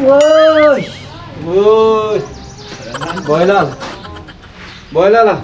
Woi. Woi. Boylan. Boylan.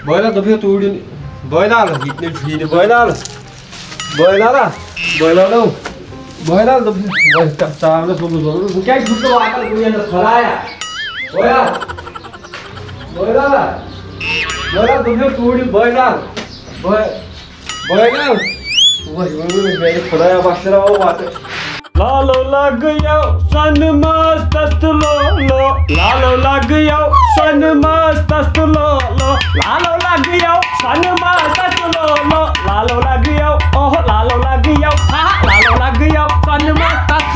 Boylan tabii tuğdun. Boylan. Gitne çiğdi boylan. Boylan. Boylan đâu? Boylan tabii. Boy sağına solu. Bu kez tuttu var bu yana saraya. Boylan. Boylan. Boylan tabii tuğdun boylan. Boylan. Vay vay saraya başlara o vardı. Lalo lagyo sanma tastulolo Lalo lagyo sanma tastulolo Lalo lagyo sanma tastulolo Lalo lagyo oh lalo lagyo ha lalo lagyo sanma tast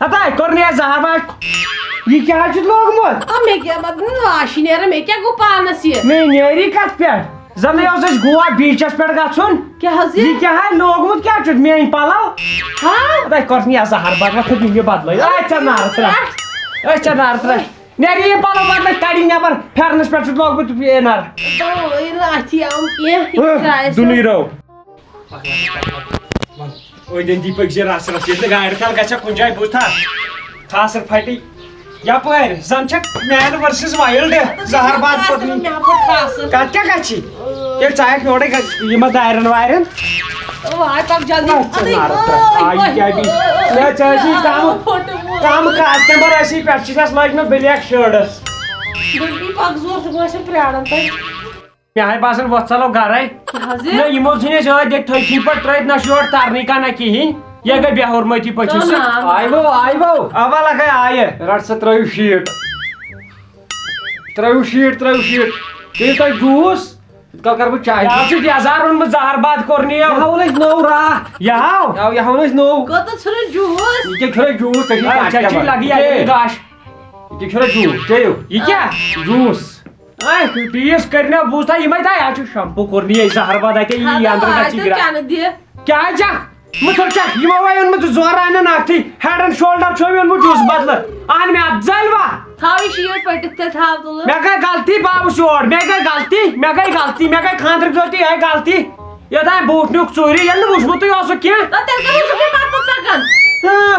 ہتا کرنی زہر باز یہ کیا لوگمت مے کیا wash نیرا مے کیا گو پانس یہ میں نیری کت پہ زن گوا بیچس پہ گھن کیا حظ یہ کیا لوگمت کیا میری پلو ہاں ہتا کرنی زہر باز یہ بدل نار تر نار تر نیری یہ پلو بدل کڑی نبر پھرنس پہ لوگمت نار اتھی آم کی دنی رو دی پک رس رس یہ گاڑی تل گھا کن جائیں بوزا خاصر پھٹی یپر زن مین ورسز وائلڈ زہر باد کت کیا گی یہ ٹھیک یورے یہ دارن وارن کم کسٹمر اسی پہ لگی بلیک شرٹس مے باسان وت ژلو گرے یمو ژھن تھی پہ ترت نہ یور ترنی کا نہ کہین یہ گئی بے حرمتی پچھس اوا لگے آئے رٹ سا ترو شیٹ ترو شیٹ چیز تھی جوس کل کر بہ چائے یزار اونمت زہر باد کورنی یہ نو رات یہ نو جوس لگی گاش یہ جوس چیو یہ کیا جوس ٹیس کرنا بوزتا یہ تھی شمپو کورنی زہر باد اتنے یہ اندر کیا مطلب چھ یہ اونمت زور ان اکتھی ہیڈ اینڈ شولڈر اونمت جوس بدل اہن مے ات زلوا مے گئی غلطی بابو شور مے گئی غلطی خاندر غلطی آئی غلطی یہ بوٹ نیوک ژوٗرِ ییٚلہِ نہٕ وٕچھمُتٕے اوسُکھ کینٛہہ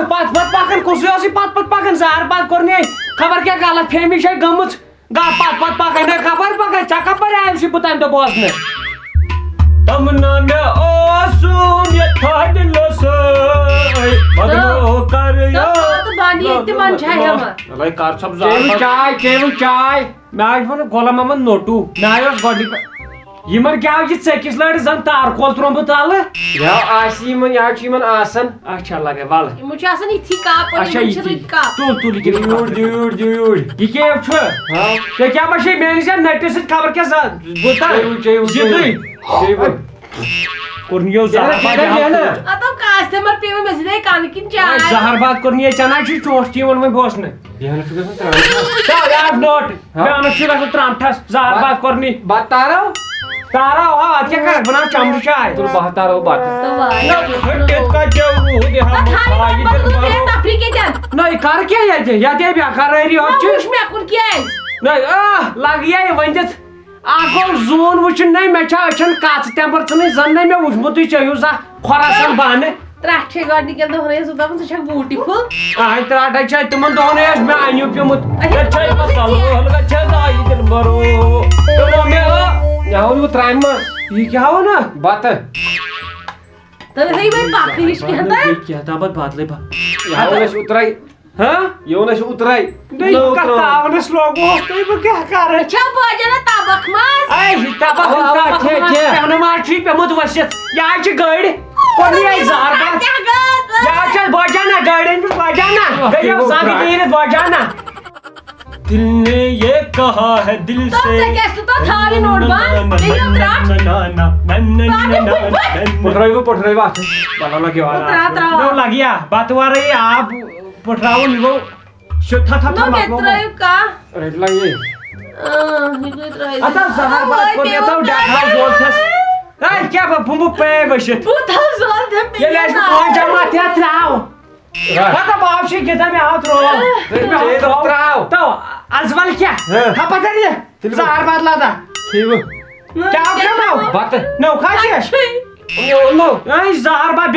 پتھ پکان کُسُے اوسُے پتھ پکان زہر باد کورنی خبر کیٛاہ غلط فہمی چھے گٔمٕژ پتھ پکان خبر پکان ژےٚ کپٲرۍ آیوُے بہٕ تمہِ دۄہ بوزنہٕ تمنا مے اوسُم یتھا دِلہٕ سۭتۍ مگنو کر کر چیٚوٕ چاے مےٚ آسہِ ونُن غلام محمد نوٹوٗ مےٚ آیہِ اوس گۄڈنِک یمن کیا ژٔکِس لڑِ زن تارکول ترومُت تلہٕ یہ آسان اچھا لگے ول تل یہ کیب ژےٚ کیٛاہ بچے میٲنِس نٹِس سۭتۍ خبر کیٛاہ زہر باد کورنی ژےٚ چھ چونٛٹھ یِوان وۄنۍ بوزنہٕ نوٹ بیانس چھ گژھان ترٛامٹھس زہر باد کورنی بتہٕ تارو اتھ کیٛاہ کرکھ بناو چمڑٕ چاے تُل بہہ تارو بتہٕ نٔے کر کیٛاہ ییٚتہِ ییٚتہِ بےٚقرٲری لگیے ؤنِتھ اکھ گوٚو زوٗن وٕچھُن نٔے مےٚ چھا أچھن کژ تمبر ژھٕنٕنۍ زن نٔے مےٚ وٕچھمُتٕے ژےٚ ہیوٗ زانٛہہ خۄراسان بانہٕ ترٛٹھے گۄڈنِکٮ۪ن دۄہن ٲسۍ دپان ژٕ چھکھ بیوٗٹِفُل ترٛٹھے چھے تِمن دۄہن ٲسۍ مےٚ انیو پیوٚمُت مےٚ ووٚن بہٕ ترامہِ منٛز یہِ کیٛاہ ہاو نا بتہٕ کینٛہہ تام پتہٕ بدلے اترے یہ اترے تاونس لوگوس تُہۍ بہٕ کیٛاہ کرٕ ماز چھُے پیوٚمُت ؤسِتھ یہ چھِ گٲڑۍ زہر باد یہ چھس بجانا گاڑین پہ بجانا گٔیو زنگ نیٖرِتھ بجانا دل نے یہ کہا ہے دل سے پٹھرٲیِو اتھ بلو لگیا بتہٕ ورٲے آب پٹھراوُن یہِ گوٚو زہر باد کوٚر کیا بہٕ پے ؤسِتھ ییٚلہِ اَسہِ پانٛژھ جماعت ہیٚتھ ترٛاو باو چھ گِنٛدان مےٚ آو ترٛاو تو ازول کیا پتہ زہر باد لدا کیا بتہٕ نو کھا زہر باد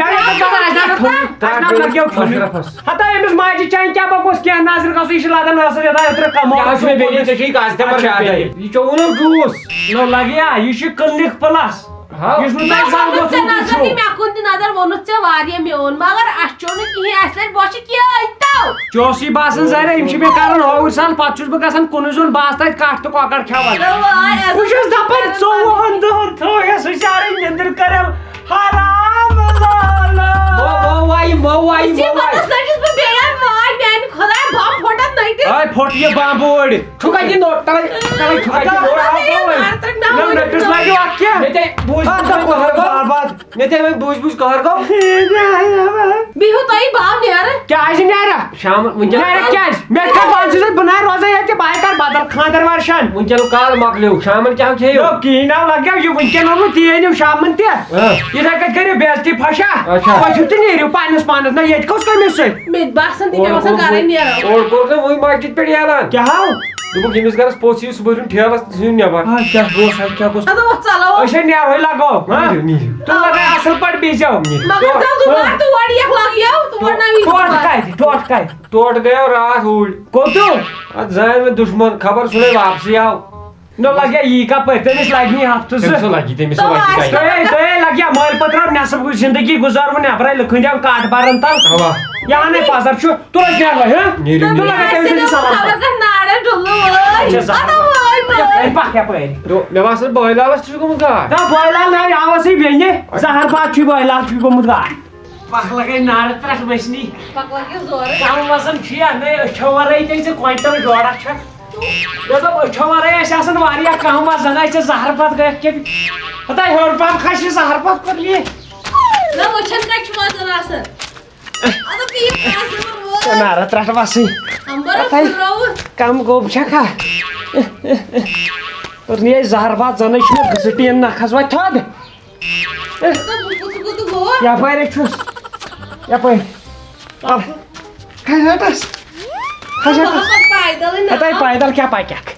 ہتا أمِس ماجہِ چانہِ کیٛاہ بہٕ گوٚژھ کینٛہہ نظر گژھُن یہِ چھِ لگان نظر یوٚتام کمو یہِ چوٚوُن جوٗس نو لگیا یہِ چھُ کلنِک پلس چوسی باسان زرے یِم چھِ مےٚ کران ہوٚر سان پتہٕ چھُس بہٕ گژھان کُنُے زوٚن بہٕ آسہٕ تتہِ کٹھ تہٕ کۄکر کھٮ۪وان بہٕ چھُس دپان 24 دۄہن تھٲیس ہُشارٕے نِندٕر کٔرِم حرام پھٹ یہ بمب اوڑ بوٗز بوٗز کہر گوٚو بیٚیہِ باو نیرٕ کیٛازِ نیرا شام ونکیٚن نیرا کیٛازِ مےٚ کر پانہٕ سۭتۍ بہٕ نہ روزان ییٚتہِ بہٕ کر بدل خاندر ورشن ونکیٚن کال مۄکلیو شامن کیٛاہ کھیٚیِو کہینۍ لگیو یہ ونکیٚن اوٚنمُت تی أنِو شامن تہِ یِتھے کٔٹھۍ کٔرِو بے عزتی پھشا اچھا پٔژھِو تہٕ نیٖرِو پننِس پانس نہ ییٚتہِ کُس کٔمِس سۭتۍ مےٚ تہِ باسان تہِ مےٚ باسان گرے نیرو اور کوٚر نہٕ وٕنۍ مسجد پٮ۪ٹھ یالان کیٛاہ ہاو دوٚپُکھ ییٚمِس گرس پوٚژھ یِیہِ صُبحٲے یُن ٹھیلس ژھٕنِو نٮ۪بر کیٛاہ گوٚژھ کیٛاہ گوٚژھ دوٚپُکھ ژَلو أسۍ نیرہوے لگو تہٕ لگے اصل پٲٹھۍ بیٖزیو مگر تیٚلہِ دُبار تور یکھ لگیو تور نہ ٹوٹھ کتہِ توٹ گٔیو راتھ اوٗرۍ کوٚتُو اتھ زانہِ مےٚ دُشمن خبر سُلے واپسٕے آو نہ لگیا یی کپٲرۍ تٔمِس لگہِ نہٕ ہفتہٕ تٔمِس زٕ لگی تٔمِس لگی تۄہے لگیا مٲلۍ پٔترو نٮ۪صٕف زندگی گُزٲروٕ نٮ۪برے لُکھٕنٛدٮ۪و کاٹ بارن تل اوا یہانے پازر چھُ تُل أسۍ نیرہوے ہہ نیٖرِو تُل لگا تٔمِس سۭتی سوال ناڑے ڈُلہٕ پکھ یپٲرۍ مےٚ باسان بٲے لالس تہِ چھُ گوٚمُت گاڈ نہ بٲلال نہ آوسٕے بیٚنہِ زہر باد چھُ بٲلال چھُ گوٚمُت گاڈ پکھ لگے نارٕ پٮ۪ٹھ ؤسنی پکھ لگہِ زورٕ کم وزن چھُ یہِ نَے أچھو ورٲے تے ژٕ کوینٹل جوڑا چھکھ مےٚ دوٚپ أچھو ورٲے ٲسۍ آسان واریاہ کم وزن ٲسۍ ژےٚ زہر پتہٕ گٔیکھ کہِ ہتا ہیوٚر پہم کھسہِ زہر پتہٕ کوٚر یہِ نہ وٕچھان کتہِ چھُ وزن آسان نارٕ ترٛٹھ وسٕے کم گوٚب چھکھا نیے زہر باد زنٕے چھُ مےٚ گٕسٕٹیٖن نکھس وۄنۍ تھوٚد یپٲرۍ چھُس یپٲرۍ کھس ہٹس کھس ہٹس ہتے پیدل کیٛاہ پککھ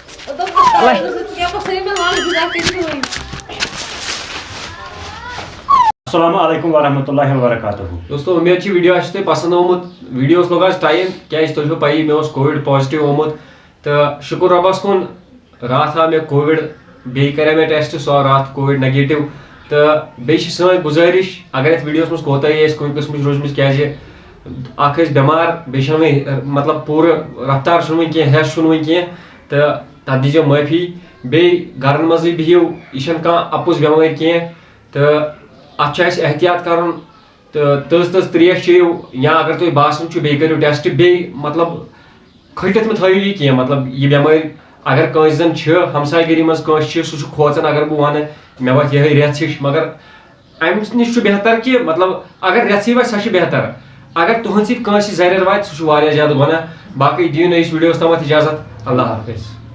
السلام علیکم ورحمۃ اللہ وبرکاتہ دوستو امید چھِ ویڈیو آسہِ تۄہہِ پسنٛد آمُت ویڈیوس لوٚگ آز ٹایم کیازِ تۄہہِ چھو پَیی مےٚ اوس کووِڈ پازٹِو آمُت تہٕ شُکُر رۄبس کُن راتھ آو مےٚ کووِڈ بیٚیہِ کَرے مےٚ ٹٮ۪سٹ سُہ آو راتھ کووِڈ نگیٹِو تہٕ بیٚیہِ چھِ سٲنۍ گُزٲرِش اگر یَتھ ویڈیوَس منٛز کوتاہی آسہِ کُنہِ قٕسمٕچ روٗزمٕژ کیازِ اکھ ٲسۍ بٮ۪مار بیٚیہِ چھِنہٕ وۄنۍ مطلب پوٗرٕ رفتار چھُنہٕ وۄنۍ کینٛہہ ہٮ۪س چھُنہٕ وۄنۍ کینٛہہ تہٕ تَتھ دیٖزیو معٲفی بیٚیہِ گرن منٛزٕے بِہِو یہِ چھَنہٕ کانٛہہ اَپُز بٮ۪مٲرۍ کینٛہہ تہٕ اَتھ چھُ اَسہِ احتِیاط کَرُن تہٕ تٔژ ترٛیش چیٚیِو یا اگر تۄہہِ باسان چھُ بیٚیہِ کٔرِو ٹٮ۪سٹ بیٚیہِ مطلب کھٔٹِتھ مہٕ تھٲیِو یہِ کینٛہہ مطلب یہِ بٮ۪مٲرۍ اگر کٲنٛسہِ زن چھِ ہمساے گٔری منٛز کٲنٛسہِ چھِ سُہ چھُ کھوژان اگر بہٕ وَنہٕ مےٚ واتہِ یِہے رٮ۪ژھ ہِش مگر اَمہِ نِش چھُ بہتر کہِ مطلب اگر رٮ۪ژھٕے واتہِ سۄ چھِ بہتر اگر تُہنٛدِ سۭتۍ کٲنٛسہِ زرٮ۪ر واتہِ سُہ چھُ واریاہ زیادٕ گۄناہ باقٕے دِیِو نہٕ أسۍ ویٖڈیوَس تامَتھ اِجازت اللہ حافظ